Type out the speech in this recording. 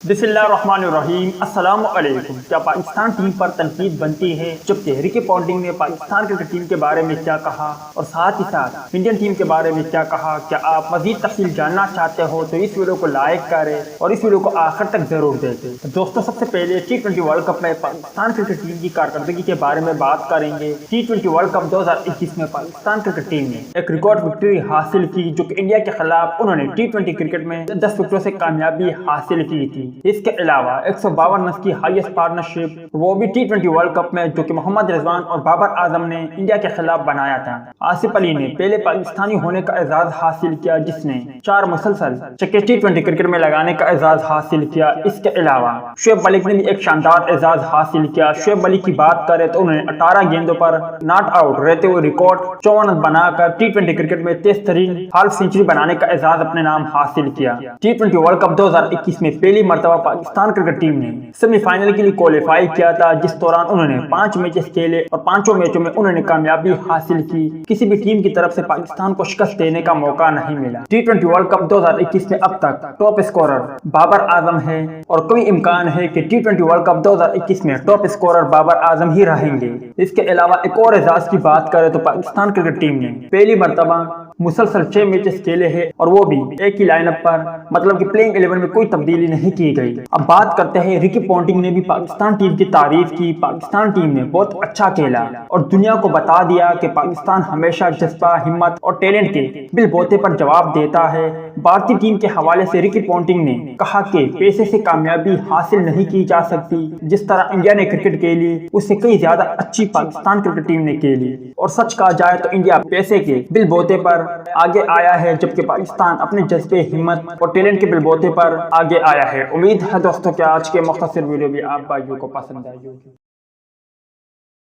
بسم اللہ الرحمن الرحیم۔ السلام علیکم۔ کیا پاکستان ٹیم پر تنقید بنتی ہے؟ جبکہ رکی پونٹنگ نے پاکستان کرکٹ ٹیم کے بارے میں کیا کہا اور ساتھ ہی ساتھ انڈین ٹیم کے بارے میں کیا کہا؟ کیا آپ مزید تفصیل جاننا چاہتے ہو تو اس ویڈیو کو لائک کریں اور اس ویڈیو کو آخر تک ضرور دیکھیں۔ دوستوں، سب سے پہلے T20 ورلڈ کپ میں پاکستان کرکٹ ٹیم کی کارکردگی کے بارے میں بات کریں گے۔ T20 ورلڈ کپ 2021 میں پاکستان کرکٹ ٹیم نے ایک ریکارڈ وکٹری حاصل کی، جو کہ انڈیا کے خلاف انہوں نے T20 کرکٹ میں 10 وکٹوں سے کامیابی حاصل کی تھی۔ اس کے علاوہ 152 رنز کی ہائیسٹ پارٹنرشپ، وہ بھی T20 ورلڈ کپ میں، جو کہ محمد رضوان اور بابر اعظم نے انڈیا کے خلاف بنایا تھا۔ آصف علی نے پہلے پاکستانی ہونے کا اعزاز حاصل کیا جس نے 4 مسلسل چھکے T20 کرکٹ میں لگانے کا اعزاز حاصل کیا۔ اس کے علاوہ شعیب ملک نے بھی ایک شاندار اعزاز حاصل کیا۔ شعیب ملک کی بات کریں تو انہوں نے 18 گیندوں پر ناٹ آؤٹ رہتے ہوئے ریکارڈ 54 رن بنا کر T20 کرکٹ میں تیز ترین ہاف سینچری بنانے کا اعزاز اپنے نام حاصل کیا۔ T20 ورلڈ کپ 2021 میں پہلی مرتبہ پاکستان کرکٹ ٹیم نے سیمی فائنل کے لیے کوالیفائی کیا تھا، جس دوران انہوں نے 5 میچز کھیلے اور 5 میچوں میں انہوں نے کامیابی حاصل کی۔ کسی بھی ٹیم کی طرف سے پاکستان کو شکست دینے کا موقع نہیں ملا۔ T20 ورلڈ کپ 2021 میں اب تک ٹاپ اسکورر بابر اعظم ہے اور کوئی امکان ہے کہ T20 ورلڈ کپ 2021 میں ٹاپ اسکورر بابر اعظم ہی رہیں گے۔ اس کے علاوہ ایک اور اعزاز کی بات کریں تو پاکستان کرکٹ ٹیم نے پہلی مرتبہ مسلسل 6 میچز کھیلے ہیں اور وہ بھی ایک ہی لائن اپ پر، مطلب کہ پلینگ 11 میں کوئی تبدیلی نہیں کی گئی۔ اب بات کرتے ہیں رکی پونٹنگ نے بھی پاکستان ٹیم کی تعریف کی۔ پاکستان ٹیم نے بہت اچھا کھیلا اور دنیا کو بتا دیا کہ پاکستان ہمیشہ جذبہ، ہمت اور ٹیلنٹ کے بل بوتے پر جواب دیتا ہے۔ بھارتی ٹیم کے حوالے سے رکی پونٹنگ نے کہا کہ پیسے سے کامیابی حاصل نہیں کی جا سکتی، جس طرح انڈیا نے کرکٹ کھیلی اس سے کئی زیادہ اچھی پاکستان کرکٹ ٹیم نے کھیلی، اور سچ کہا جائے تو انڈیا پیسے کے بل بوتے پر آگے آیا ہے، جبکہ پاکستان اپنے جذبے، ہمت اور ٹیلنٹ کے بل بوتے پر آگے آیا ہے۔ امید ہے دوستوں کہ آج کے مختصر ویڈیو بھی آپ بھائیوں کو پسند آئی ہوگی۔